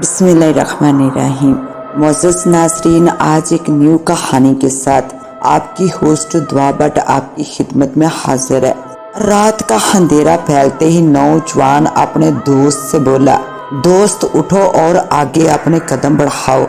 بسم اللہ الرحمن الرحیم۔ معزز ناظرین، آج ایک نیو کہانی کے ساتھ آپ کی ہوسٹ دعا بٹ آپ کی خدمت میں حاضر ہے۔ رات کا اندھیرا پھیلتے ہی نوجوان اپنے دوست سے بولا، دوست اٹھو اور آگے اپنے قدم بڑھاؤ۔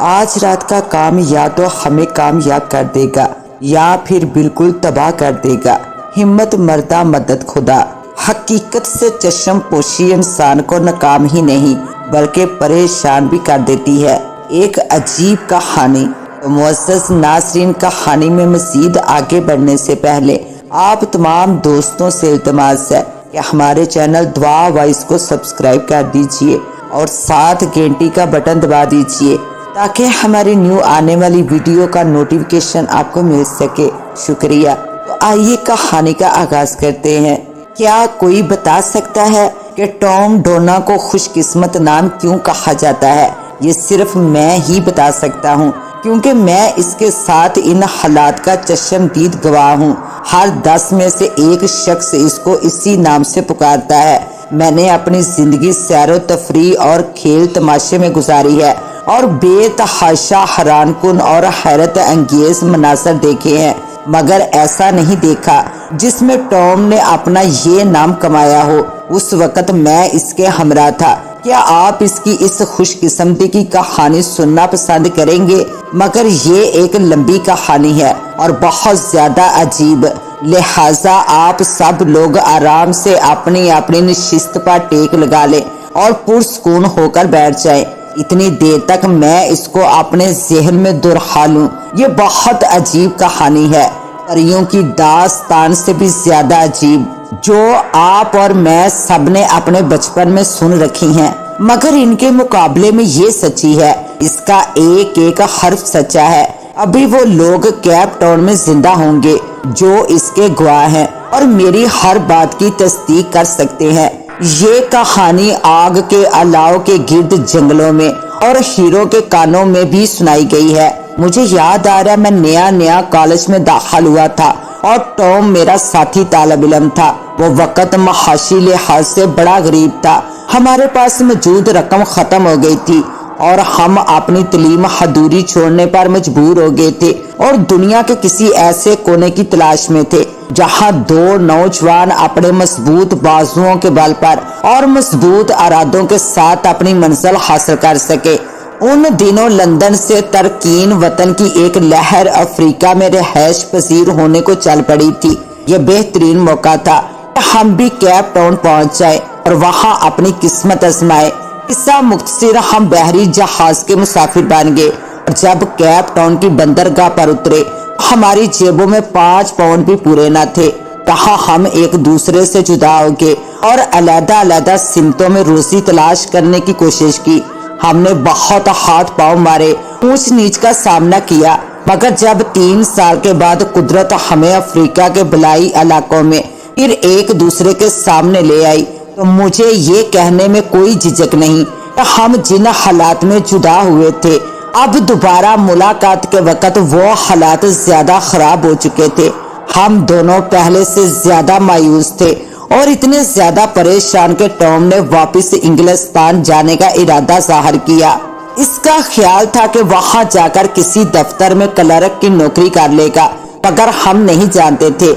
آج رات کا کام یا تو ہمیں کامیاب کر دے گا یا پھر بالکل تباہ کر دے گا۔ ہمت مردہ مدد خدا۔ حقیقت سے چشم پوشی انسان کو ناکام ہی نہیں بلکہ پریشان بھی کر دیتی ہے۔ ایک عجیب کہانی۔ تو معزز ناظرین، کہانی میں مزید آگے بڑھنے سے پہلے آپ تمام دوستوں سے التماس ہے کہ ہمارے چینل دعا وائس کو سبسکرائب کر دیجئے اور ساتھ گھنٹی کا بٹن دبا دیجئے تاکہ ہماری نیو آنے والی ویڈیو کا نوٹیفیکیشن آپ کو مل سکے۔ شکریہ۔ تو آئیے کہانی کا آغاز کرتے ہیں۔ کیا کوئی بتا سکتا ہے کہ ٹام ڈونا کو خوش قسمت نام کیوں کہا جاتا ہے؟ یہ صرف میں ہی بتا سکتا ہوں کیونکہ میں اس کے ساتھ ان حالات کا چشمدید گواہ ہوں۔ ہر 10 میں سے ایک شخص اس کو اسی نام سے پکارتا ہے۔ میں نے اپنی زندگی سیر و تفریح اور کھیل تماشے میں گزاری ہے اور بے تحاشا حیران کن اور حیرت انگیز مناظر دیکھے ہیں، مگر ایسا نہیں دیکھا جس میں ٹام نے اپنا یہ نام کمایا ہو۔ اس وقت میں اس کے ہمراہ تھا۔ کیا آپ اس کی اس خوش قسمتی کی کہانی سننا پسند کریں گے؟ مگر یہ ایک لمبی کہانی ہے اور بہت زیادہ عجیب، لہٰذا آپ سب لوگ آرام سے اپنی اپنی نشست پر ٹیک لگا لیں اور پرسکون ہو کر بیٹھ جائیں۔ اتنی دیر تک میں اس کو اپنے ذہن میں دہرا لوں۔ یہ بہت عجیب کہانی ہے، پریوں کی داستان سے بھی زیادہ عجیب، جو آپ اور میں سب نے اپنے بچپن میں سن رکھی ہیں، مگر ان کے مقابلے میں یہ سچی ہے۔ اس کا ایک ایک حرف سچا ہے۔ ابھی وہ لوگ کیپ ٹاؤن میں زندہ ہوں گے جو اس کے گواہ ہیں اور میری ہر بات کی تصدیق کر سکتے ہیں۔ یہ کہانی آگ کے الاؤ کے گرد جنگلوں میں اور ہیرو کے کانوں میں بھی سنائی گئی ہے۔ مجھے یاد آ رہا ہے، میں نیا کالج میں داخل ہوا تھا اور ٹام میرا ساتھی طالب علم تھا۔ وہ وقت معاشی لحاظ سے بڑا غریب تھا۔ ہمارے پاس موجود رقم ختم ہو گئی تھی اور ہم اپنی تعلیم ادھوری چھوڑنے پر مجبور ہو گئے تھے اور دنیا کے کسی ایسے کونے کی تلاش میں تھے جہاں دو نوجوان اپنے مضبوط بازوؤں کے بل پر اور مضبوط ارادوں کے ساتھ اپنی منزل حاصل کر سکے۔ ان دنوں لندن سے ترکین وطن کی ایک لہر افریقہ میں رہائش پذیر ہونے کو چل پڑی تھی۔ یہ بہترین موقع تھا کہ ہم بھی کیپ ٹاؤن پہنچ جائیں اور وہاں اپنی قسمت آزمائے۔ قصہ مختصر، ہم بحری جہاز کے مسافر بن گئے اور جب کیپ ٹاؤن کی بندرگاہ پر اترے ہماری جیبوں میں 5 پاؤنڈ بھی پورے نہ تھے۔ کہاں ہم ایک دوسرے سے جدا ہو گئے اور علیحدہ علیحدہ سمتوں میں روزی تلاش کرنے کی کوشش کی۔ ہم نے بہت ہاتھ پاؤں مارے، اونچ نیچ کا سامنا کیا، مگر جب 3 سال کے بعد قدرت ہمیں افریقہ کے بلائی علاقوں میں پھر ایک دوسرے کے سامنے لے آئی تو مجھے یہ کہنے میں کوئی جھجک نہیں کہ ہم جن حالات میں جدا ہوئے تھے اب دوبارہ ملاقات کے وقت وہ حالات زیادہ خراب ہو چکے تھے۔ ہم دونوں پہلے سے زیادہ مایوس تھے اور اتنے زیادہ پریشان کہ ٹام نے واپس انگلستان جانے کا ارادہ ظاہر کیا۔ اس کا خیال تھا کہ وہاں جا کر کسی دفتر میں کلرک کی نوکری کر لے گا، مگر ہم نہیں جانتے تھے۔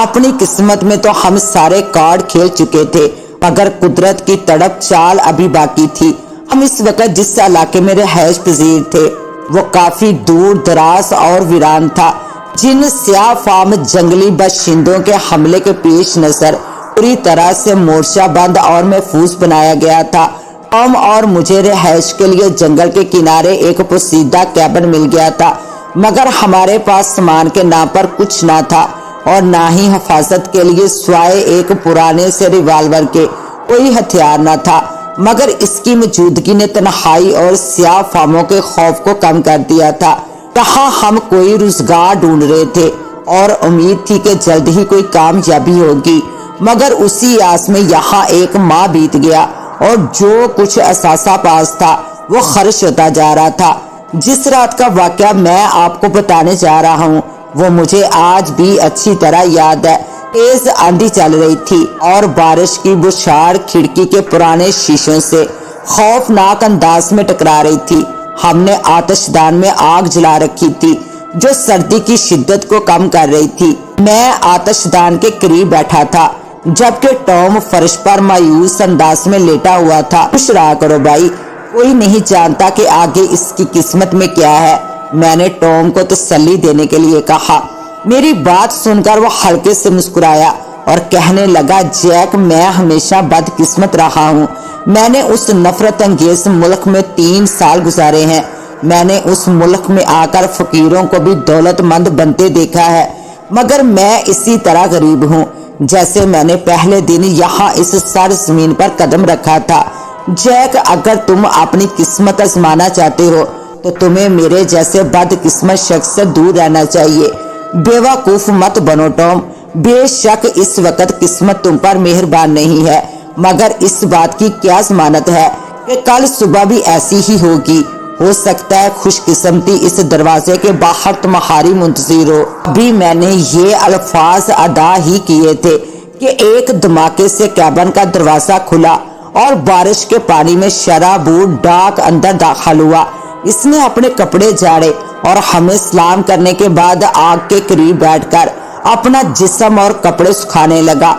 اپنی قسمت میں تو ہم سارے کارڈ کھیل چکے تھے، مگر قدرت کی تڑپ چال ابھی باقی تھی۔ ہم اس وقت جس علاقے میں رہائش پذیر تھے وہ کافی دور دراز اور ویران تھا، جن سیاہ فام جنگلی باشندوں کے حملے کے پیش نظر پوری طرح سے مورچہ بند اور محفوظ بنایا گیا تھا۔ ٹام اور مجھے رہائش کے لیے جنگل کے کنارے ایک پوشیدہ کیبن مل گیا تھا، مگر ہمارے پاس سامان کے نام پر کچھ نہ تھا اور نہ ہی حفاظت کے لیے سوائے ایک پرانے سے ریوالور کے کوئی ہتھیار نہ تھا، مگر اس کی موجودگی نے تنہائی اور سیاہ فاموں کے خوف کو کم کر دیا تھا۔ کہاں ہم کوئی روزگار ڈھونڈ رہے تھے اور امید تھی کہ جلد ہی کوئی کامیابی ہوگی، مگر اسی آس میں یہاں ایک ماہ بیت گیا اور جو کچھ اثاثہ پاس تھا وہ خرچ ہوتا جا رہا تھا۔ جس رات کا واقعہ میں آپ کو بتانے جا رہا ہوں وہ مجھے آج بھی اچھی طرح یاد ہے۔ تیز آندھی چل رہی تھی اور بارش کی بوچھاڑ کھڑکی کے پرانے شیشوں سے خوفناک انداز میں ٹکرا رہی تھی۔ ہم نے آتش دان میں آگ جلا رکھی تھی جو سردی کی شدت کو کم کر رہی تھی۔ میں آتش دان کے قریب بیٹھا تھا جبکہ ٹام فرش پر مایوس انداز میں لیٹا ہوا تھا۔ خوش رہا کرو بھائی، کوئی نہیں جانتا کہ آگے اس کی قسمت میں کیا ہے، میں نے ٹام کو تسلی دینے کے لیے کہا۔ میری بات سن کر وہ ہلکے سے مسکرایا اور کہنے لگا، جیک میں ہمیشہ بد قسمت رہا ہوں۔ میں نے اس نفرت انگیز ملک میں 3 سال گزارے ہیں۔ میں نے اس ملک میں آ کر فقیروں کو بھی دولت مند بنتے دیکھا ہے، مگر میں اسی طرح غریب ہوں جیسے میں نے پہلے دن یہاں اس سرزمین پر قدم رکھا تھا۔ جیک، اگر تم اپنی قسمت آزمانا چاہتے ہو تو تمہیں میرے جیسے بد قسمت شخص سے دور رہنا چاہیے۔ بیوقوف مت بنو ٹام، بے شک اس وقت قسمت تم پر مہربان نہیں ہے، مگر اس بات کی کیا ضمانت ہے کہ کل صبح بھی ایسی ہی ہوگی؟ ہو سکتا ہے خوش قسمتی اس دروازے کے باہر تمہاری منتظر ہو۔ ابھی میں نے یہ الفاظ ادا ہی کیے تھے کہ ایک دھماکے سے کیبن کا دروازہ کھلا اور بارش کے پانی میں شرابور ڈاک اندر داخل ہوا۔ اس نے اپنے کپڑے جھاڑے اور ہمیں سلام کرنے کے بعد آگ کے قریب بیٹھ کر اپنا جسم اور کپڑے سکھانے لگا۔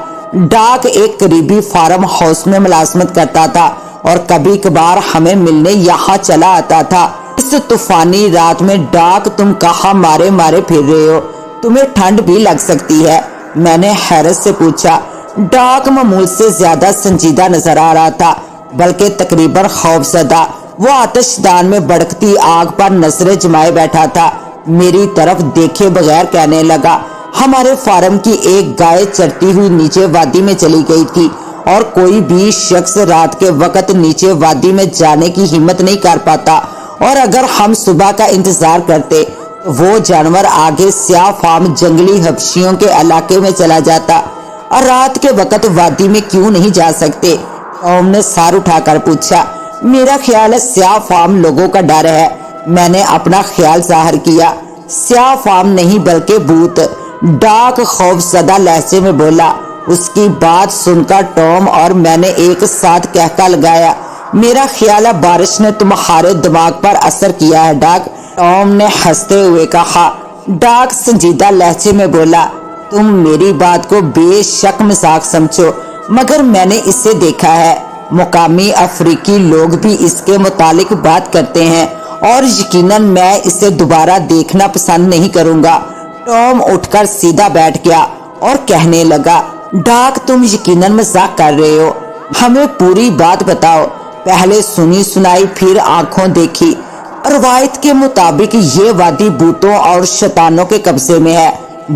ڈاک ایک قریبی فارم ہاؤس میں ملازمت کرتا تھا اور کبھی کبھار ہمیں ملنے یہاں چلا آتا تھا۔ اس طوفانی رات میں ڈاک، تم کہاں مارے مارے پھر رہے ہو؟ تمہیں ٹھنڈ بھی لگ سکتی ہے، میں نے حیرت سے پوچھا۔ ڈاک معمول سے زیادہ سنجیدہ نظر آ رہا تھا، بلکہ تقریباً خوف زدہ۔ وہ آتش دان میں بڑکتی آگ پر نظریں جمائے بیٹھا تھا، میری طرف دیکھے بغیر کہنے لگا، ہمارے فارم کی ایک گائے چرتی ہوئی نیچے وادی میں چلی گئی تھی اور کوئی بھی شخص رات کے وقت نیچے وادی میں جانے کی ہمت نہیں کر پاتا، اور اگر ہم صبح کا انتظار کرتے تو وہ جانور آگے سیاہ فام جنگلی حبشیوں کے علاقے میں چلا جاتا، اور رات کے وقت وادی میں کیوں نہیں جا سکتے؟ ٹام نے سر اٹھا کر پوچھا۔ میرا خیال ہے سیاہ فام لوگوں کا ڈر ہے، میں نے اپنا خیال ظاہر کیا۔ سیاہ فام نہیں بلکہ بھوت، ڈاک خوف زدہ لہجے میں بولا۔ اس کی بات سن کر ٹام اور میں نے ایک ساتھ کہکا لگایا، میرا خیال ہے بارش نے تمہارے دماغ پر اثر کیا ہے ڈاک، ٹام نے ہنستے ہوئے کہا۔ ڈاک سنجیدہ لہجے میں بولا، تم میری بات کو بے شک مذاق سمجھو، مگر میں نے اسے دیکھا ہے، مقامی افریقی لوگ بھی اس کے متعلق بات کرتے ہیں اور یقیناً میں اسے دوبارہ دیکھنا پسند نہیں کروں گا۔ ٹام اٹھ کر سیدھا بیٹھ گیا اور کہنے لگا، ڈاک تم یقیناً مذاق کر رہے ہو، ہمیں پوری بات بتاؤ۔ پہلے سنی سنائی پھر آنکھوں دیکھی۔ روایت کے مطابق یہ وادی بھوتوں اور شیطانوں کے قبضے میں ہے۔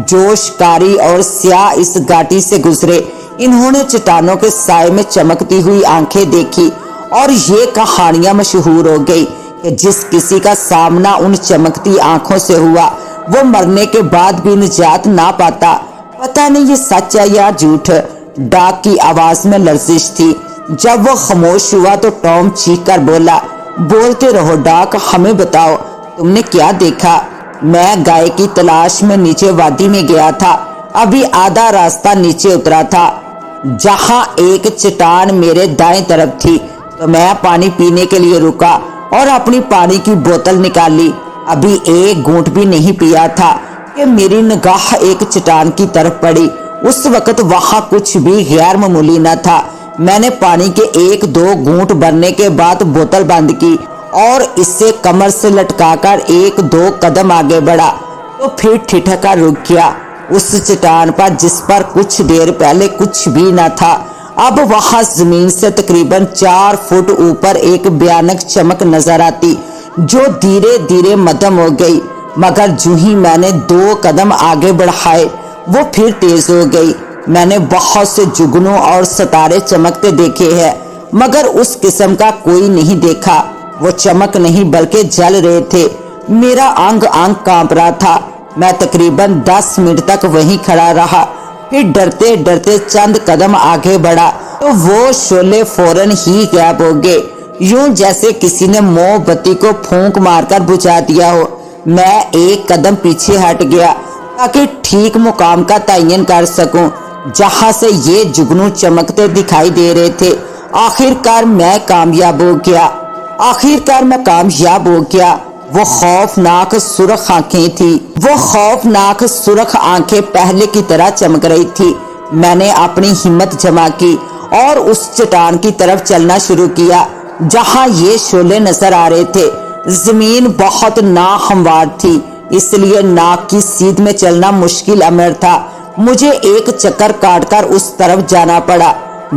جو شکاری اور سیاح اس گھاٹی سے گزرے انہوں نے چٹانوں کے سائے میں چمکتی ہوئی آنکھیں دیکھی، اور یہ کہانیاں مشہور ہو گئی کہ جس کسی کا سامنا ان چمکتی آنکھوں سے ہوا وہ مرنے کے بعد بھی نجات نہ پاتا۔ پتہ نہیں یہ سچ ہے یا جھوٹ۔ ڈاک کی آواز میں لرزش تھی۔ جب وہ خاموش ہوا تو ٹام چیخ کر بولا، بولتے رہو ڈاک، ہمیں بتاؤ تم نے کیا دیکھا؟ میں گائے کی تلاش میں نیچے وادی میں گیا تھا، ابھی آدھا راستہ نیچے اترا تھا جہاں ایک چٹان میرے دائیں طرف تھی، تو میں پانی پینے کے لیے رکا اور اپنی پانی کی بوتل نکالی۔ ابھی ایک گھونٹ بھی نہیں پیا تھا کہ میری نگاہ ایک چٹان کی طرف پڑی۔ اس وقت وہاں کچھ بھی غیر معمولی نہ تھا۔ میں نے پانی کے 1-2 گھونٹ بھرنے کے بعد بوتل بند کی اور اسے کمر سے لٹکا کر 1-2 قدم آگے بڑھا تو پھر ٹھٹک کر رک گیا اس چٹان پر جس پر کچھ دیر پہلے کچھ بھی نہ تھا۔ اب وہاں زمین سے تقریباً 4 فٹ اوپر ایک بھیانک چمک نظر آتی جو دھیرے دھیرے مدھم ہو گئی، مگر جو ہی میں نے 2 قدم آگے بڑھائے وہ پھر تیز ہو گئی۔ میں نے بہت سے جگنوں اور ستارے چمکتے دیکھے ہیں، مگر اس قسم کا کوئی نہیں دیکھا۔ وہ چمک نہیں بلکہ جل رہے تھے۔ میرا انگ انگ کانپ رہا تھا۔ میں تقریباً 10 منٹ تک وہیں کھڑا رہا، پھر ڈرتے ڈرتے چند قدم آگے بڑھا تو وہ شعلے فوراً ہی غائب ہو گئے، یوں جیسے کسی نے موم بتی کو پھونک مار کر بجھا دیا ہو۔ میں 1 قدم پیچھے ہٹ گیا تاکہ ٹھیک مقام کا تعین کر سکوں جہاں سے یہ جگنو چمکتے دکھائی دے رہے تھے، آخر کار میں کامیاب ہو گیا، آخر کار میں کامیاب ہو گیا۔ وہ خوفناک سرخ آنکھیں تھی، وہ خوفناک سرخ آنکھیں پہلے کی طرح چمک رہی تھی۔ میں نے اپنی ہمت جمع کی اور اس چٹان کی طرف چلنا شروع کیا جہاں یہ شعلے نظر آ رہے تھے۔ زمین بہت ناہموار تھی، اس لیے ناک کی سیدھ میں چلنا مشکل امر تھا۔ مجھے ایک چکر کاٹ کر اس طرف جانا پڑا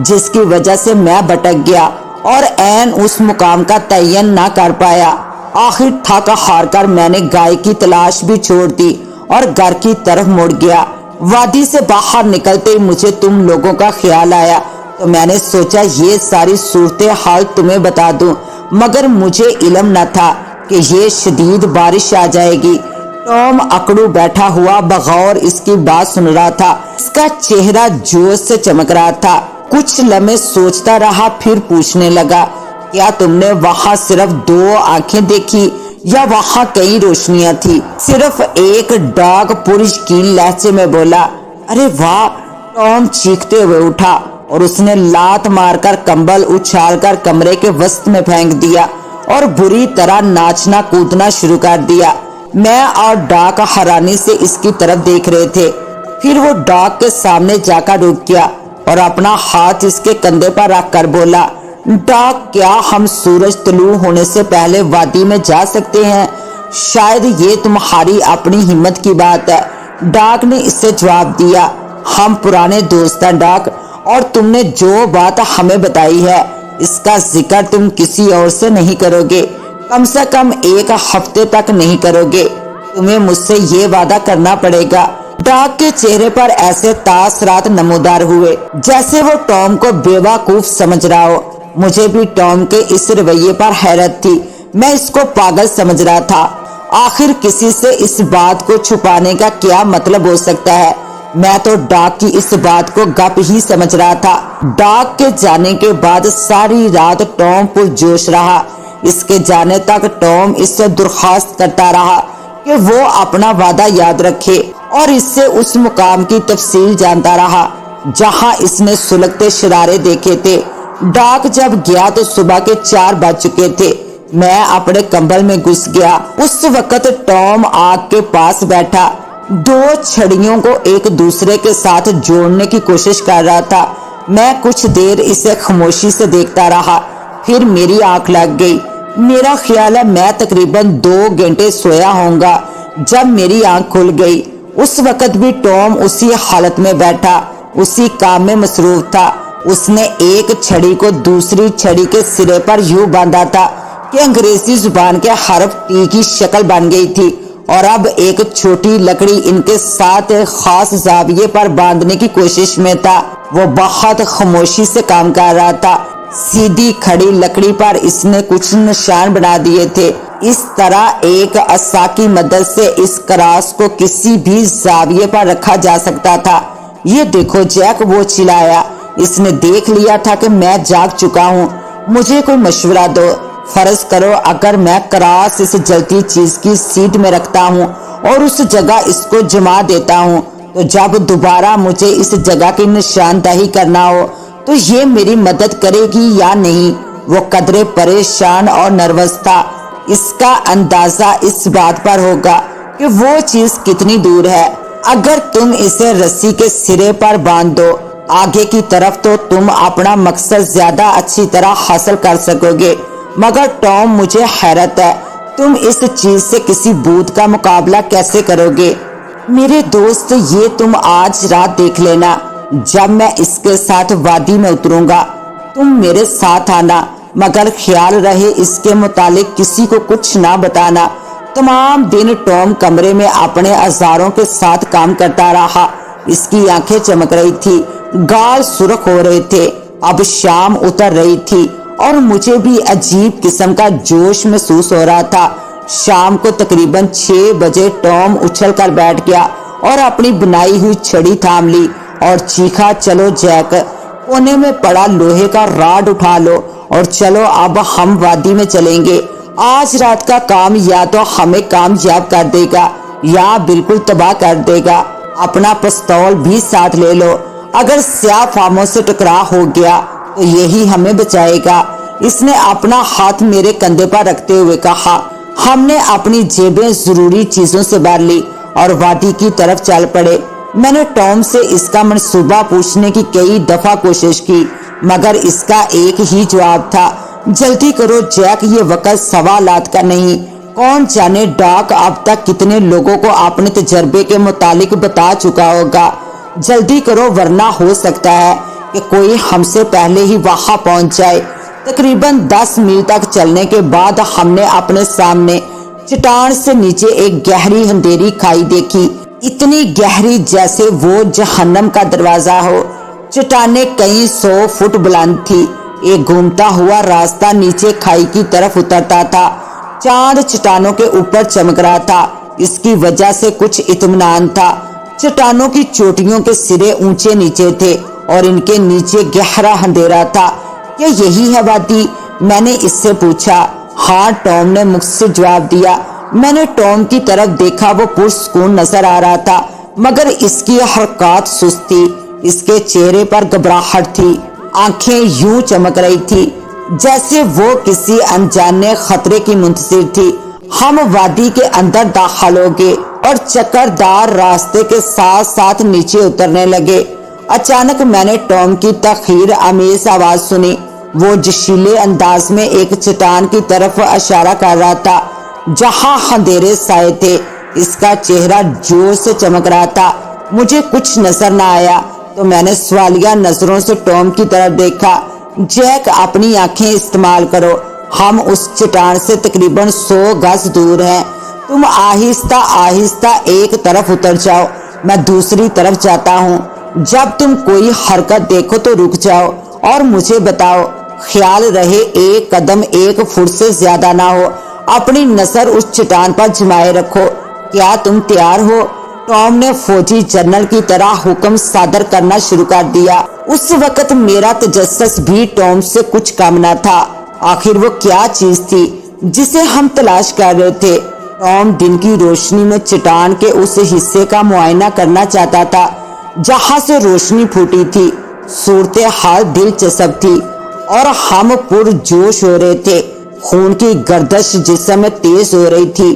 جس کی وجہ سے میں بھٹک گیا اور عین اس مقام کا تعین نہ کر پایا۔ آخر تھک ہار کر میں نے گائے کی تلاش بھی چھوڑ دی اور گھر کی طرف مڑ گیا۔ وادی سے باہر نکلتے ہی مجھے تم لوگوں کا خیال آیا تو میں نے سوچا یہ ساری صورتحال تمہیں بتا دوں، مگر مجھے علم نہ تھا کہ یہ شدید بارش آ جائے گی۔ ٹام اکڑو بیٹھا ہوا بغور اس کی بات سن رہا تھا، اس کا چہرہ جوش سے چمک رہا تھا۔ کچھ لمحے سوچتا رہا، پھر پوچھنے لگا، کیا تم نے وہاں صرف 2 آنکھیں دیکھی یا وہاں کئی روشنیاں تھی؟ صرف ایک ڈاگ پرشکیل لہجے میں بولا۔ ارے واہ! ٹام چیختے ہوئے اٹھا اور اس نے لات مار کر کمبل اچھال کر کمرے کے وسط میں پھینک دیا اور بری طرح ناچنا کودنا شروع کر دیا۔ میں اور ڈاگ حیرانی سے اس کی طرف دیکھ رہے تھے۔ پھر وہ ڈاگ کے سامنے جا کر رک گیا اور اپنا ہاتھ اس کے کندھے پر رکھ کر بولا، ڈاگ کیا ہم سورج طلوع ہونے سے پہلے وادی میں جا سکتے ہیں؟ شاید یہ تمہاری اپنی ہمت کی بات ہے۔ ڈاگ نے اس سے جواب دیا، ہم پرانے دوست ہیں ڈاگ، اور تم نے جو بات ہمیں بتائی ہے اس کا ذکر تم کسی اور سے نہیں کرو گے، کم سے کم 1 ہفتے تک نہیں کرو گے۔ تمہیں مجھ سے یہ وعدہ کرنا پڑے گا۔ ڈاگ کے چہرے پر ایسے تاثرات نمودار ہوئے جیسے وہ ٹام کو بیوقوف سمجھ رہا ہو۔ مجھے بھی ٹام کے اس رویے پر حیرت تھی، میں اس کو پاگل سمجھ رہا تھا۔ آخر کسی سے اس بات کو چھپانے کا کیا مطلب ہو سکتا ہے؟ میں تو ڈاگ کی اس بات کو گپ ہی سمجھ رہا تھا۔ ڈاگ کے جانے کے بعد ساری رات ٹام پرجوش رہا۔ اس کے جانے تک ٹام اس سے درخواست کرتا رہا کہ وہ اپنا وعدہ یاد رکھے اور اس سے اس مقام کی تفصیل جانتا رہا جہاں اس نے سلگتے شرارے دیکھے تھے۔ ڈاگ جب گیا تو صبح کے 4 بج چکے تھے۔ میں اپنے کمبل میں گھس گیا۔ اس وقت ٹام آگ کے پاس بیٹھا 2 چھڑیوں کو ایک دوسرے کے ساتھ جوڑنے کی کوشش کر رہا تھا۔ میں کچھ دیر اسے خاموشی سے دیکھتا رہا، پھر میری آنکھ لگ گئی۔ میرا خیال ہے میں تقریباً 2 گھنٹے سویا ہوں گا جب میری آنکھ کھل گئی۔ اس وقت بھی ٹام اسی حالت میں بیٹھا، اسی کام میں مصروف تھا۔ اس نے ایک چھڑی کو دوسری چھڑی کے سرے پر یوں باندھا تھا کہ انگریزی زبان کے حرف ٹی کی شکل بن گئی تھی، اور اب ایک چھوٹی لکڑی ان کے ساتھ خاص زاویے پر باندھنے کی کوشش میں تھا۔ وہ بہت خاموشی سے کام کر رہا تھا۔ سیدھی کھڑی لکڑی پر اس نے کچھ نشان بنا دیے تھے۔ اس طرح ایک عصا کی مدد سے اس کراس کو کسی بھی زاویے پر رکھا جا سکتا تھا۔ یہ دیکھو جیک، وہ چلایا، اس نے دیکھ لیا تھا کہ میں جاگ چکا ہوں۔ مجھے کوئی مشورہ دو۔ فرض کرو اگر میں کراس اس جلتی چیز کی سیٹ میں رکھتا ہوں اور اس جگہ اس کو جما دیتا ہوں تو جب دوبارہ مجھے اس جگہ کی نشاندہی کرنا ہو تو یہ میری مدد کرے گی یا نہیں؟ وہ قدرے پریشان اور نروس تھا۔ اس کا اندازہ اس بات پر ہوگا کہ وہ چیز کتنی دور ہے۔ اگر تم اسے رسی کے سرے پر باندھ دو آگے کی طرف تو تم اپنا مقصد زیادہ اچھی طرح حاصل کر سکو گے، مگر ٹام مجھے حیرت ہے، تم اس چیز سے کسی بھوت کا مقابلہ کیسے کرو گے؟ میرے دوست، یہ تم آج رات دیکھ لینا، جب میں اس کے ساتھ وادی میں اتروں گا تم میرے ساتھ آنا، مگر خیال رہے اس کے متعلق کسی کو کچھ نہ بتانا۔ تمام دن ٹام کمرے میں اپنے اوزاروں کے ساتھ کام کرتا رہا۔ اس کی آنکھیں چمک رہی تھی، گال سرخ ہو رہے تھے۔ اب شام اتر رہی تھی اور مجھے بھی عجیب قسم کا جوش محسوس ہو رہا تھا۔ شام کو تقریباً 6 بجے ٹام اچھل کر بیٹھ گیا اور اپنی بنائی ہوئی چھڑی تھام لی اور چیخا، چلو جیک، کونے میں پڑا لوہے کا راڈ اٹھا لو اور چلو اب ہم وادی میں چلیں گے۔ آج رات کا کام یا تو ہمیں کامیاب کر دے گا یا بالکل تباہ کر دے گا۔ اپنا پستول بھی ساتھ لے لو، اگر سیاہ فاموں سے ٹکرا ہو گیا تو تو یہی ہمیں بچائے گا۔ اس نے اپنا ہاتھ میرے کندھے پر رکھتے ہوئے کہا۔ ہم نے اپنی جیبیں ضروری چیزوں سے بھر لی اور وادی کی طرف چل پڑے۔ میں نے ٹام سے اس کا منصوبہ پوچھنے کی کئی دفعہ کوشش کی، مگر اس کا ایک ہی جواب تھا، جلدی کرو جیک، یہ وقت سوالات کا نہیں۔ کون جانے ڈاک اب تک کتنے لوگوں کو اپنے تجربے کے متعلق بتا چکا ہوگا۔ جلدی کرو ورنہ ہو سکتا ہے کہ کوئی ہم سے پہلے ہی وہاں پہنچ جائے۔ تقریباً 10 میل تک چلنے کے بعد ہم نے اپنے سامنے چٹان سے نیچے ایک گہری اندھیری کھائی دیکھی، اتنی گہری جیسے وہ جہنم کا دروازہ ہو۔ چٹانیں کئی 100 فٹ بلند تھی۔ ایک گھومتا ہوا راستہ نیچے کھائی کی طرف اترتا تھا۔ چاند چٹانوں کے اوپر چمک رہا تھا، اس کی وجہ سے کچھ اطمینان تھا۔ چٹانوں کی چوٹیوں کے سرے اونچے نیچے تھے اور ان کے نیچے گہرا اندھیرا تھا۔ کیا یہی ہے وادی؟ میں نے اس سے پوچھا۔ ہاں، ٹام نے مجھ سے جواب دیا۔ میں نے ٹام کی طرف دیکھا، وہ پرسکون نظر آ رہا تھا، مگر اس کی حرکات سست تھی، اس کے چہرے پر گھبراہٹ تھی، آنکھیں یوں چمک رہی تھی جیسے وہ کسی انجانے خطرے کی منتظر تھی۔ ہم وادی کے اندر داخل ہو گئے اور چکردار راستے کے ساتھ ساتھ نیچے اترنے لگے۔ اچانک میں نے ٹام کی تاخیر آمیز آواز سنی۔ وہ جشیلے انداز میں ایک چٹان کی طرف اشارہ کر رہا تھا جہاں اندھیرے سائے تھے۔ اس کا چہرہ زور سے چمک رہا تھا۔ مجھے کچھ نظر نہ آیا تو میں نے سوالیہ نظروں سے ٹام کی طرف دیکھا۔ جیک، اپنی آنکھیں استعمال کرو، ہم اس چٹان سے تقریباً 100 گز دور ہیں۔ تم آہستہ آہستہ ایک طرف اتر جاؤ، میں دوسری طرف جاتا ہوں۔ جب تم کوئی حرکت دیکھو تو رک جاؤ اور مجھے بتاؤ۔ خیال رہے ایک قدم 1 فٹ سے زیادہ نہ ہو۔ اپنی نظر اس چٹان پر جمائے رکھو۔ کیا تم تیار ہو؟ ٹام نے فوجی جنرل کی طرح حکم صادر کرنا شروع کر دیا۔ اس وقت میرا تجسس بھی ٹام سے کچھ کم نہ تھا۔ آخر وہ کیا چیز تھی جسے ہم تلاش کر رہے تھے؟ ٹام دن کی روشنی میں چٹان کے اس حصے کا معائنہ کرنا چاہتا تھا جہاں سے روشنی پھوٹی تھی۔ صورتحال دلچسپ تھی اور ہم پرجوش ہو رہے تھے۔ خون کی گردش جسم میں تیز ہو رہی تھی۔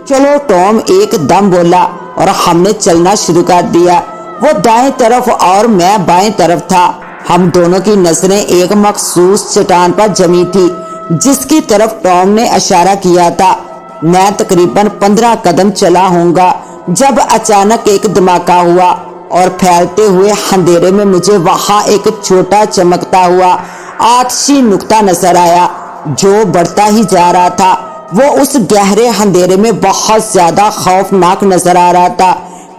چلو، ٹام ایک دم بولا اور ہم نے چلنا شروع کر دیا۔ وہ دائیں طرف اور میں بائیں طرف تھا۔ ہم دونوں کی نظریں ایک مخصوص چٹان پر جمی تھی جس کی طرف ٹام نے اشارہ کیا تھا۔ میں تقریباً 15 قدم چلا ہوں گا جب اچانک ایک دھماکہ ہوا اور پھیلتے ہوئے اندھیرے میں مجھے وہاں ایک چھوٹا چمکتا ہوا آتشی نقطہ نظر آیا جو بڑھتا ہی جا رہا تھا۔ وہ اس گہرے اندھیرے میں بہت زیادہ خوفناک نظر آ رہا تھا۔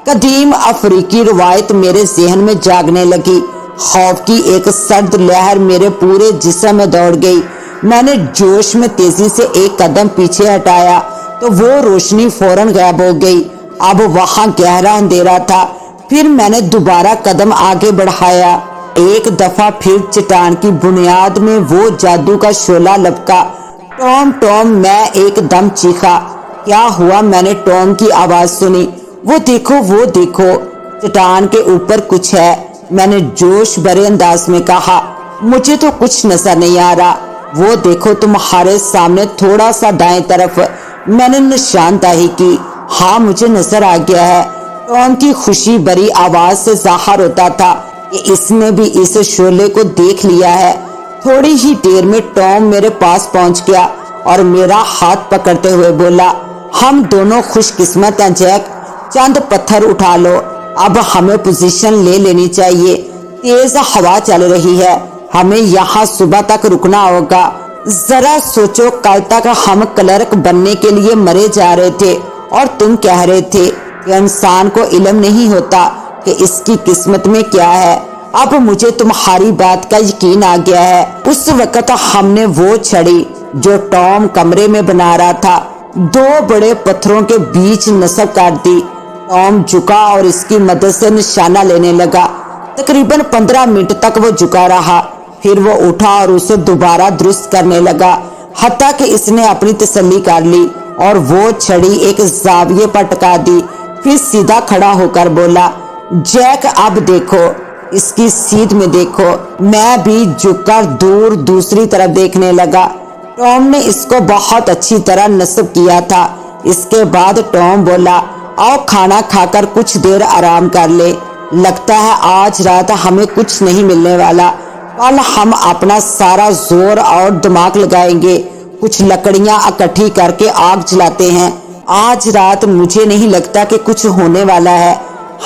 قدیم افریقی روایت میرے ذہن میں جاگنے لگی۔ خوف کی ایک سرد لہر میرے پورے جسم میں دوڑ گئی۔ میں نے جوش میں تیزی سے ایک قدم پیچھے ہٹایا تو وہ روشنی فوراً غائب ہو گئی۔ اب وہاں گہرا اندھیرا تھا۔ پھر میں نے دوبارہ قدم آگے بڑھایا۔ ایک دفعہ پھر چٹان کی بنیاد میں وہ جادو کا شعلہ لپکا۔ ٹام، ٹام، میں ایک دم چیخا۔ کیا ہوا؟ میں نے ٹام کی آواز سنی۔ وہ دیکھو، وہ دیکھو، چٹان کے اوپر کچھ ہے، میں نے جوش بھرے انداز میں کہا۔ مجھے تو کچھ نظر نہیں آ رہا۔ وہ دیکھو تمہارے سامنے تھوڑا سا دائیں طرف، میں نے نشاندہی کی۔ ہاں، مجھے نظر آ گیا ہے۔ ٹام کی خوشی بھری آواز سے ظاہر ہوتا تھا کہ اس نے بھی اس شعلے کو دیکھ لیا ہے۔ تھوڑی ہی دیر میں ٹام میرے پاس پہنچ گیا اور میرا ہاتھ پکڑتے ہوئے بولا، ہم دونوں خوش قسمت ہیں جیک، چند پتھر اٹھا لو، اب ہمیں پوزیشن لے لینی چاہیے۔ تیز ہوا چل رہی ہے، ہمیں یہاں صبح تک رکنا ہوگا۔ ذرا سوچو، کل تک ہم کلرک بننے کے لیے مرے جا رہے تھے اور تم کہہ رہے تھے کہ انسان کو علم نہیں ہوتا کہ اس کی قسمت میں کیا ہے۔ اب مجھے تمہاری بات کا یقین آ گیا ہے۔ اس وقت ہم نے وہ چھڑی جو ٹام کمرے میں بنا رہا تھا 2 بڑے پتھروں کے بیچ نصب کر دی۔ ٹام جھکا اور اس کی مدد سے نشانہ لینے لگا۔ تقریباً 15 منٹ تک وہ جھکا رہا، پھر وہ اٹھا اور اسے دوبارہ درست کرنے لگا، حتیٰ کہ اس نے اپنی تسلی کر لی اور وہ چھڑی ایک زاویے پر ٹکا دی۔ پھر سیدھا کھڑا ہو کر بولا، جیک، اب دیکھو۔ اس کی سیدھ میں دیکھو۔ میں بھی جھک کر دور دوسری طرف دیکھنے لگا۔ ٹام نے اس کو بہت اچھی طرح نصب کیا تھا۔ اس کے بعد ٹام بولا، آؤ کھانا کھا کر کچھ دیر آرام کر لے، لگتا ہے آج رات ہمیں کچھ نہیں ملنے والا، کل ہم اپنا سارا زور اور دماغ لگائیں گے، کچھ لکڑیاں اکٹھی کر کے آگ جلاتے ہیں، آج رات مجھے نہیں لگتا کہ کچھ ہونے والا ہے۔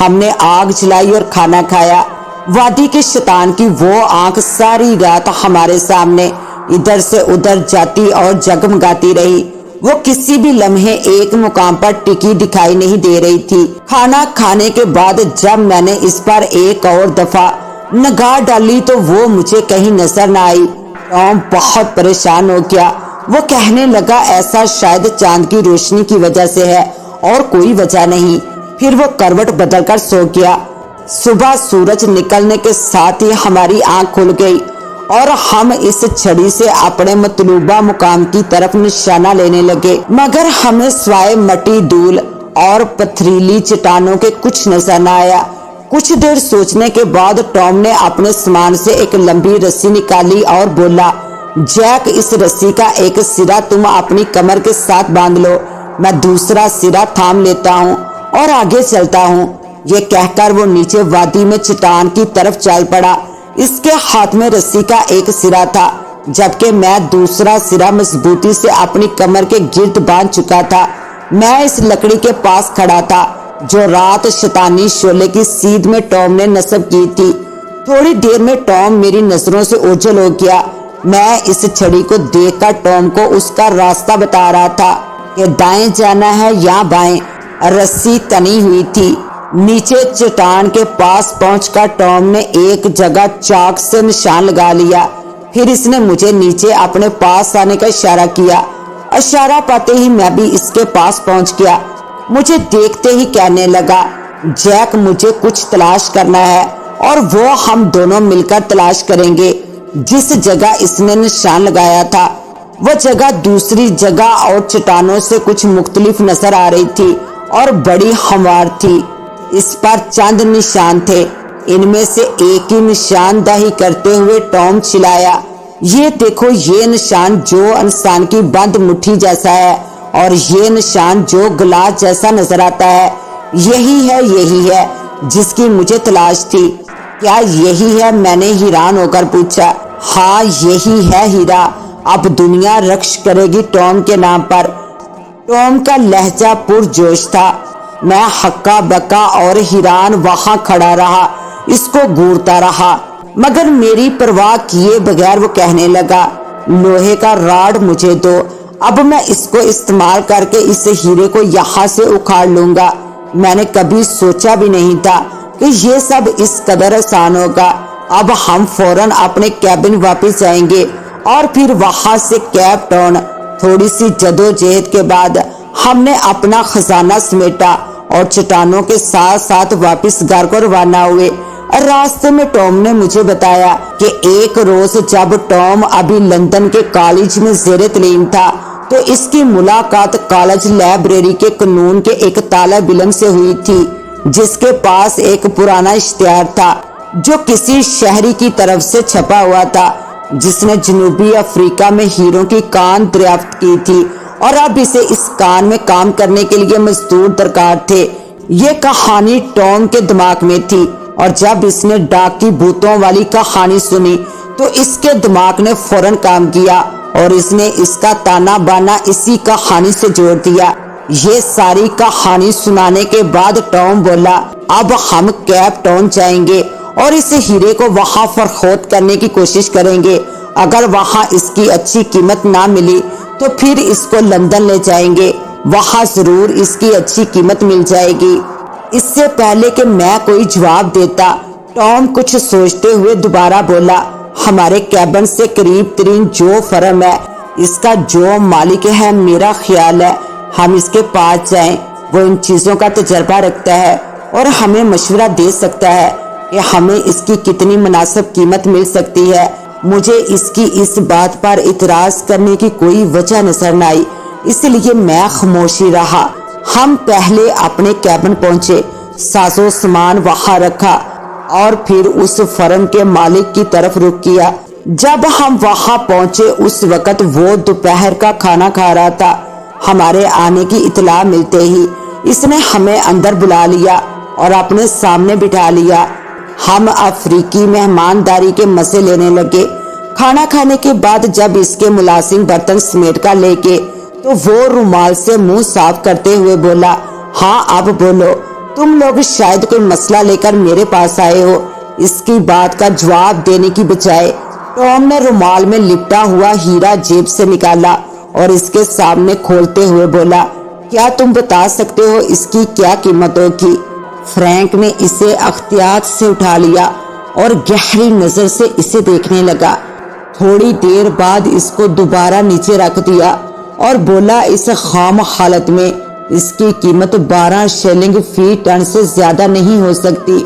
ہم نے آگ جلائی اور کھانا کھایا۔ وادی کے شیطان کی وہ آنکھ ساری رات ہمارے سامنے ادھر سے ادھر جاتی اور جگمگاتی رہی، وہ کسی بھی لمحے ایک مقام پر ٹکی دکھائی نہیں دے رہی تھی۔ کھانا کھانے کے بعد جب میں نے اس پر ایک اور دفعہ نگاہ ڈالی تو وہ مجھے کہیں نظر نہ آئی۔ ٹام بہت پریشان ہو گیا، وہ کہنے لگا ایسا شاید چاند کی روشنی کی وجہ سے ہے اور کوئی وجہ نہیں۔ پھر وہ کروٹ بدل کر سو گیا۔ صبح سورج نکلنے کے ساتھ ہی ہماری آنکھ کھل گئی اور ہم اس چھڑی سے اپنے مطلوبہ مقام کی طرف نشانہ لینے لگے، مگر ہمیں سوائے مٹی دھول اور پتھریلی چٹانوں کے کچھ نظر نہ آیا۔ کچھ دیر سوچنے کے بعد ٹام نے اپنے سامان سے ایک لمبی رسی نکالی اور بولا، جیک اس رسی کا ایک سرا تم اپنی کمر کے ساتھ باندھ لو، میں دوسرا سرا تھام لیتا ہوں اور آگے چلتا ہوں۔ یہ کہہ کر وہ نیچے وادی میں چٹان کی طرف چل پڑا۔ اس کے ہاتھ میں رسی کا ایک سرا تھا جبکہ میں دوسرا سرا مضبوطی سے اپنی کمر کے گرد باندھ چکا تھا۔ میں اس لکڑی کے پاس کھڑا تھا جو رات شیطانی شعلے کی سیدھ میں ٹام نے نصب کی تھی۔ تھوڑی دیر میں ٹام میری نظروں سے اوجھل ہو گیا۔ میں اس چھڑی کو دیکھ کر ٹام کو اس کا راستہ بتا رہا تھا کہ دائیں جانا ہے یا بائیں۔ رسی تنی ہوئی تھی۔ نیچے چٹان کے پاس پہنچ کر ٹام نے ایک جگہ چاک سے نشان لگا لیا، پھر اس نے مجھے نیچے اپنے پاس آنے کا اشارہ کیا۔ اشارہ پاتے ہی میں بھی اس کے پاس پہنچ گیا۔ مجھے دیکھتے ہی کہنے لگا، جیک مجھے کچھ تلاش کرنا ہے اور وہ ہم دونوں مل کر تلاش کریں گے۔ جس جگہ اس نے نشان لگایا تھا وہ جگہ دوسری جگہ اور چٹانوں سے کچھ مختلف نظر آ رہی تھی اور بڑی ہموار تھی۔ اس پر چند نشان تھے، ان میں سے ایک کی نشاندہی کرتے ہوئے ٹام چلایا، یہ دیکھو یہ نشان جو انسان کی بند مٹھی جیسا ہے اور یہ نشان جو گلاس جیسا نظر آتا ہے، یہی ہے جس کی مجھے تلاش تھی۔ کیا یہی ہے؟ میں نے حیران ہو کر پوچھا۔ ہاں یہی ہے ہیرا، اب دنیا رقص کرے گی ٹام کے نام پر۔ ٹام کا لہجہ پرجوش تھا۔ میں ہکا بکا اور حیران وہاں کھڑا رہا، اس کو گھورتا رہا، مگر میری پرواہ کیے بغیر وہ کہنے لگا، لوہے کا راڈ مجھے دو، اب میں اس کو استعمال کر کے اس ہیرے کو یہاں سے اکھاڑ لوں گا۔ میں نے کبھی سوچا بھی نہیں تھا کہ یہ سب اس قدر آسان ہوگا۔ اب ہم فوراً اپنے کیبن واپس جائیں گے اور پھر وہاں سے کیپ ٹاؤن۔ تھوڑی سی جدوجہد کے بعد ہم نے اپنا خزانہ سمیٹا اور چٹانوں کے ساتھ ساتھ واپس گھر کو روانہ ہوئے۔ راستے میں ٹام نے مجھے بتایا کہ ایک روز جب ٹام ابھی لندن کے کالج میں زیر تعلیم تھا تو اس کی ملاقات کالج لائبریری کے قانون کے ایک طالب علم سے ہوئی تھی جس کے پاس ایک پرانا اشتہار تھا جو کسی شہری کی طرف سے چھپا ہوا تھا جس نے جنوبی افریقہ میں ہیروں کی کان دریافت کی تھی اور اب اسے اس کان میں کام کرنے کے لیے مزدور درکار تھے۔ یہ کہانی ٹام کے دماغ میں تھی اور جب اس نے ڈاکی بھوتوں والی کہانی سنی تو اس کے دماغ نے فوراً کام کیا اور اس نے اس کا تانا بانا اسی کہانی سے جوڑ دیا۔ یہ ساری کہانی سنانے کے بعد ٹام بولا، اب ہم کیپ ٹاؤن جائیں گے اور اس ہیرے کو وہاں فروخت کرنے کی کوشش کریں گے۔ اگر وہاں اس کی اچھی قیمت نہ ملی تو پھر اس کو لندن لے جائیں گے، وہاں ضرور اس کی اچھی قیمت مل جائے گی۔ اس سے پہلے کہ میں کوئی جواب دیتا ٹام کچھ سوچتے ہوئے دوبارہ بولا، ہمارے کیبن سے قریب ترین جو فرم ہے اس کا جو مالک ہے میرا خیال ہے ہم اس کے پاس جائیں، وہ ان چیزوں کا تجربہ رکھتا ہے اور ہمیں مشورہ دے سکتا ہے کہ ہمیں اس کی کتنی مناسب قیمت مل سکتی ہے۔ مجھے اس کی اس بات پر اعتراض کرنے کی کوئی وجہ نظر نہ آئی، اس لیے میں خاموشی رہا۔ ہم پہلے اپنے کیبن پہنچے، ساز و سامان وہاں رکھا، اور پھر اس فرم کے مالک کی طرف رخ کیا۔ جب ہم وہاں پہنچے اس وقت وہ دوپہر کا کھانا کھا رہا تھا۔ ہمارے آنے کی اطلاع ملتے ہی اس نے ہمیں اندر بلا لیا اور اپنے سامنے بٹھا لیا۔ ہم افریقی مہمانداری کے مزے لینے لگے۔ کھانا کھانے کے بعد جب اس کے ملازم برتن سمیٹ کر لے کے تو وہ رومال سے منہ صاف کرتے ہوئے بولا، ہاں اب بولو، تم لوگ شاید کوئی مسئلہ لے کر میرے پاس آئے ہو۔ اس کی بات کا جواب دینے کی بجائے ٹام نے رومال میں لپٹا ہوا ہیرا جیب سے نکالا اور اس کے سامنے کھولتے ہوئے بولا، کیا تم بتا سکتے ہو اس کی کیا قیمت ہوگی؟ فرینک نے اسے احتیاط سے اٹھا لیا اور گہری نظر سے اسے دیکھنے لگا۔ تھوڑی دیر بعد اس کو دوبارہ نیچے رکھ دیا اور بولا، اس خام حالت میں اس کی قیمت 12 شیلنگ فی ٹن سے زیادہ نہیں ہو سکتی،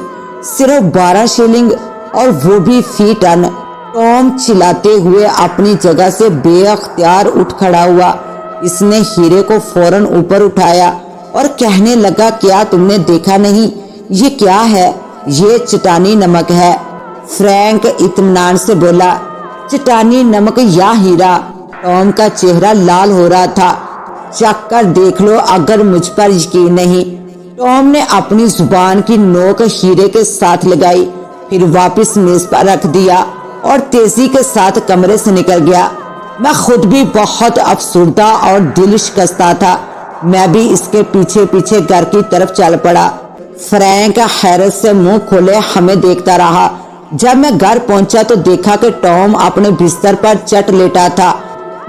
صرف 12 شیلنگ، اور وہ بھی فی ٹن۔ ٹام چلاتے ہوئے اپنی جگہ سے بے اختیار اٹھ کھڑا ہوا۔ اس نے ہیرے کو فوراً اوپر اٹھایا اور کہنے لگا، کیا تم نے دیکھا نہیں؟ یہ کیا ہے؟ یہ چٹانی نمک ہے۔ فرینک اطمینان سے بولا، چٹانی نمک یا ہیرا؟ ٹام کا چہرہ لال ہو رہا تھا۔ چکھ کر دیکھ لو اگر مجھ پر یقین نہیں۔ ٹام نے اپنی زبان کی نوک ہیرے کے ساتھ لگائی، پھر واپس میز پر رکھ دیا اور تیزی کے ساتھ کمرے سے نکل گیا۔ میں خود بھی بہت افسردہ اور دل شکستہ تھا۔ میں بھی اس کے پیچھے پیچھے گھر کی طرف چل پڑا۔ فرینک حیرت سے منہ کھولے ہمیں دیکھتا رہا۔ جب میں گھر پہنچا تو دیکھا کہ ٹام اپنے بستر پر چٹ لیٹا تھا۔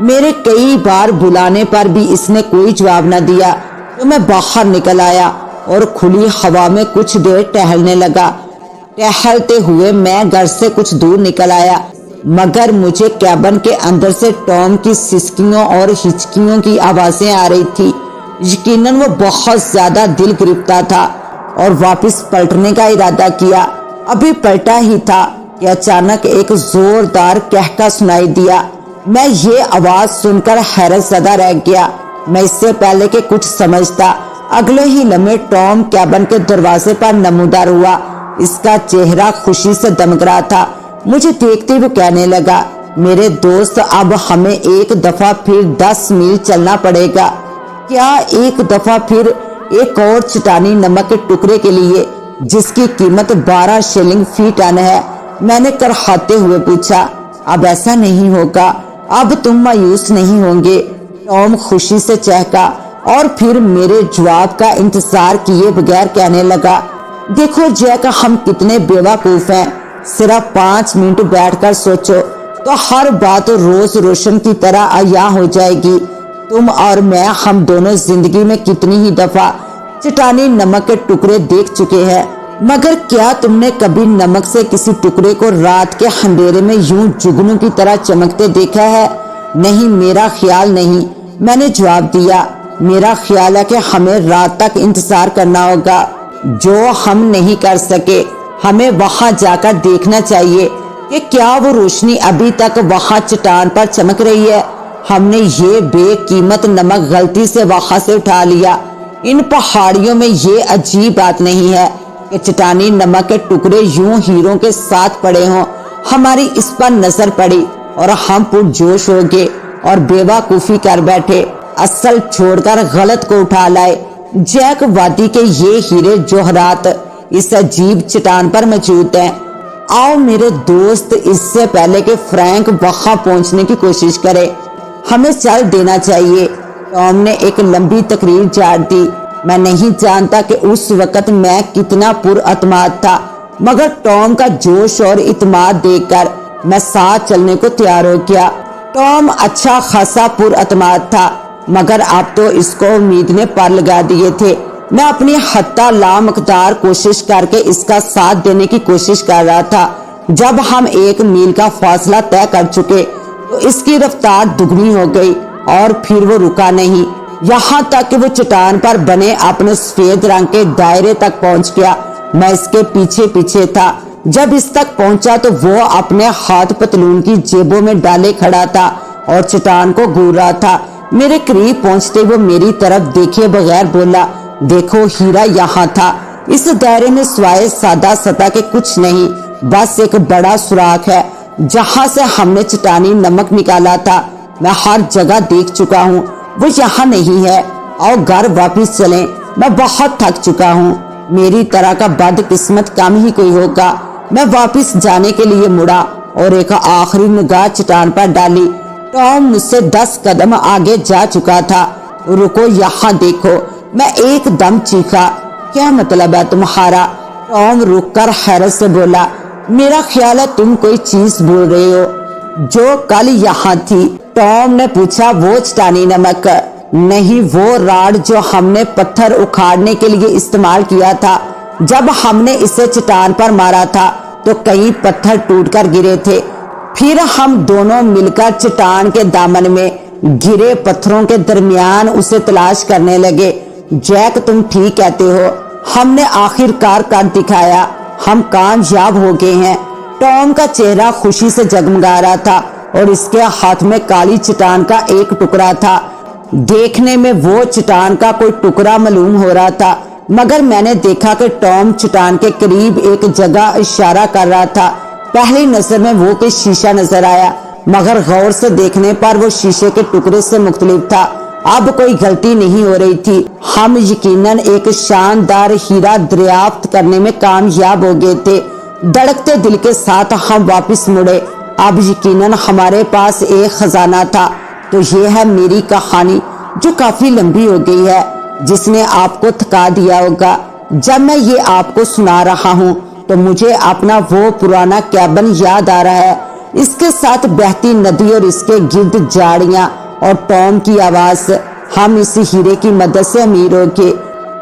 میرے کئی بار بلانے پر بھی اس نے کوئی جواب نہ دیا تو میں باہر نکل آیا اور کھلی ہوا میں کچھ دیر ٹہلنے لگا۔ ٹہلتے ہوئے میں گھر سے کچھ دور نکل آیا، مگر مجھے کیبن کے اندر سے ٹام کی سسکیوں اور ہچکیوں کی آوازیں آ رہی تھی۔ یقیناً وہ بہت زیادہ دل گرفتہ تھا اور واپس پلٹنے کا ارادہ کیا۔ ابھی پلٹا ہی تھا کہ اچانک ایک زوردار کہکا سنائی دیا۔ میں یہ آواز سن کر حیرت زدہ رہ گیا۔ میں اس سے پہلے کہ کچھ سمجھتا اگلے ہی لمحے ٹام کیبن کے دروازے پر نمودار ہوا۔ اس کا چہرہ خوشی سے دمک رہا تھا۔ مجھے دیکھتے وہ کہنے لگا، میرے دوست، اب ہمیں ایک دفعہ پھر 10 میل چلنا پڑے گا۔ کیا ایک دفعہ پھر ایک اور چٹانی نمک کے ٹکڑے کے لیے جس کی قیمت 12 شیلنگ فی ٹن ہے؟ میں نے کرہاتے ہوئے پوچھا۔ اب ایسا نہیں ہوگا، اب تم مایوس نہیں ہوں گے، ٹام خوشی سے چہکا اور پھر میرے جواب کا انتظار کیے بغیر کہنے لگا، دیکھو جیک، ہم کتنے بیوقوف ہیں۔ صرف 5 منٹ بیٹھ کر سوچو تو ہر بات روز روشن کی طرح عیاں ہو جائے گی۔ تم اور میں، ہم دونوں زندگی میں کتنی ہی دفعہ چٹانی نمک کے ٹکڑے دیکھ چکے ہیں، مگر کیا تم نے کبھی نمک سے کسی ٹکڑے کو رات کے اندھیرے میں یوں جگنوں کی طرح چمکتے دیکھا ہے؟ نہیں، میرا خیال نہیں، میں نے جواب دیا۔ میرا خیال ہے کہ ہمیں رات تک انتظار کرنا ہوگا، جو ہم نہیں کر سکے۔ ہمیں وہاں جا کر دیکھنا چاہیے کہ کیا وہ روشنی ابھی تک وہاں چٹان پر چمک رہی ہے۔ ہم نے یہ بے قیمت نمک غلطی سے وہاں سے اٹھا لیا۔ ان پہاڑیوں میں یہ عجیب بات نہیں ہے کہ چٹانی نمک کے ٹکڑے یوں ہیروں کے ساتھ پڑے ہوں۔ ہماری اس پر نظر پڑی اور ہم پرجوش ہو گئے اور بیوقوفی کر بیٹھے، اصل چھوڑ کر غلط کو اٹھا لائے۔ جیک، وادی کے یہ ہیرے جوہرات اس عجیب چٹان پر موجود ہیں۔ آؤ میرے دوست، اس سے پہلے کہ فرینک وہاں پہنچنے کی کوشش کرے، ہمیں چل دینا چاہیے۔ ٹام نے ایک لمبی تقریر جاڑ دی۔ میں نہیں جانتا کہ اس وقت میں کتنا پر اعتماد تھا، مگر ٹام کا جوش اور اعتماد دیکھ کر میں ساتھ چلنے کو تیار ہو گیا۔ ٹام اچھا خاصا پر اعتماد تھا، مگر اب تو اس کو امید نے پر لگا دیے تھے۔ میں اپنی حتی لامقدار کوشش کر کے اس کا ساتھ دینے کی کوشش کر رہا تھا۔ جب ہم 1 میل کا فاصلہ طے کر چکے تو اس کی رفتار دگنی ہو گئی اور پھر وہ رکا نہیں، یہاں تک کہ وہ چٹان پر بنے اپنے سفید رنگ کے دائرے تک پہنچ گیا۔ میں اس کے پیچھے پیچھے تھا۔ جب اس تک پہنچا تو وہ اپنے ہاتھ پتلون کی جیبوں میں ڈالے کھڑا تھا اور چٹان کو گور رہا تھا۔ میرے قریب پہنچتے وہ میری طرف دیکھے بغیر بولا، دیکھو ہیرا یہاں تھا۔ اس دائرے میں سوائے سادہ سطح کے کچھ نہیں، بس ایک بڑا سوراخ ہے جہاں سے ہم نے چٹانی نمک نکالا تھا۔ میں ہر جگہ دیکھ چکا ہوں، وہ یہاں نہیں ہے۔ آؤ گھر واپس چلیں، میں بہت تھک چکا ہوں۔ میری طرح کا بد قسمت کم ہی کوئی ہوگا۔ میں واپس جانے کے لیے مڑا اور ایک آخری نگاہ چٹان پر ڈالی۔ ٹام مجھ سے 10 قدم آگے جا چکا تھا۔ رکو، یہاں دیکھو، میں ایک دم چیخا۔ کیا مطلب ہے تمہارا؟ ٹام رک کر حیرت سے بولا۔ میرا خیال ہے تم کوئی چیز بول رہے ہو جو کل یہاں تھی۔ ٹام نے پوچھا۔ وہ چٹانی نمک نہیں، وہ راڈ جو ہم نے پتھر اکھاڑنے کے لیے استعمال کیا تھا۔ جب ہم نے اسے چٹان پر مارا تھا تو کئی پتھر ٹوٹ کر گرے تھے، پھر ہم دونوں مل کر چٹان کے دامن میں گرے پتھروں کے درمیان اسے تلاش کرنے لگے۔ جیک، تم ٹھیک کہتے ہو، ہم نے آخر کار کر دکھایا، ہم کامیاب ہو گئے ہیں۔ ٹام کا چہرہ خوشی سے جگمگا رہا تھا اور اس کے ہاتھ میں کالی چٹان کا ایک ٹکڑا تھا۔ دیکھنے میں وہ چٹان کا کوئی ٹکڑا معلوم ہو رہا تھا، مگر میں نے دیکھا کہ ٹام چٹان کے قریب ایک جگہ اشارہ کر رہا تھا۔ پہلی نظر میں وہ کوئی شیشہ نظر آیا، مگر غور سے دیکھنے پر وہ شیشے کے ٹکڑے سے مختلف تھا۔ اب کوئی غلطی نہیں ہو رہی تھی، ہم یقیناً ایک شاندار ہیرا دریافت کرنے میں کامیاب ہو گئے تھے۔ دھڑکتے دل کے ساتھ ہم واپس مڑے۔ اب یقیناً ہمارے پاس ایک خزانہ تھا۔ تو یہ ہے میری کہانی، جو کافی لمبی ہو گئی ہے، جس نے آپ کو تھکا دیا ہوگا۔ جب میں یہ آپ کو سنا رہا ہوں تو مجھے اپنا وہ پرانا کیبن یاد آ رہا ہے، اس کے ساتھ بہتی ندی اور اس کے گرد جھاڑیاں اور ٹام کی آواز۔ ہم اس ہیرے کی مدد سے امیر ہو گئے۔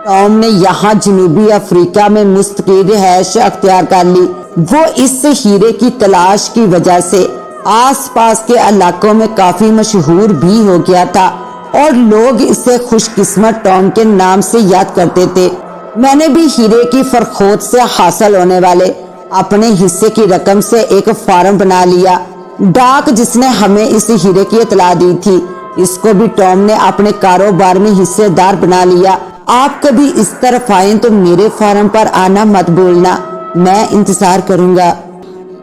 ٹام نے یہاں جنوبی افریقہ میں مستقل رہائش اختیار کر لی۔ وہ اس ہیرے کی تلاش کی وجہ سے آس پاس کے علاقوں میں کافی مشہور بھی ہو گیا تھا اور لوگ اسے خوش قسمت ٹام کے نام سے یاد کرتے تھے۔ میں نے بھی ہیرے کی فروخت سے حاصل ہونے والے اپنے حصے کی رقم سے ایک فارم بنا لیا۔ ڈاک جس نے ہمیں اس ہیرے کی اطلاع دی تھی، اس کو بھی ٹام نے اپنے کاروبار میں حصے دار بنا لیا۔ آپ کبھی اس طرف آئیں تو میرے فارم پر آنا مت بھولنا، میں انتظار کروں گا۔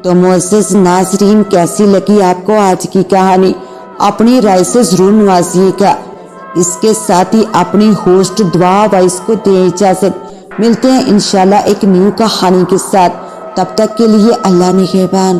تو معزز ناظرین، کیسی لگی آپ کو آج کی کہانی؟ اپنی رائے سے ضرور نوازیے گا۔ اس کے ساتھ ہی اپنی ہوسٹ دعا وائس کو دے اجازت۔ ملتے ہیں انشاءاللہ ایک نیو کہانی کے ساتھ، تب تک کے لیے اللہ نگہبان۔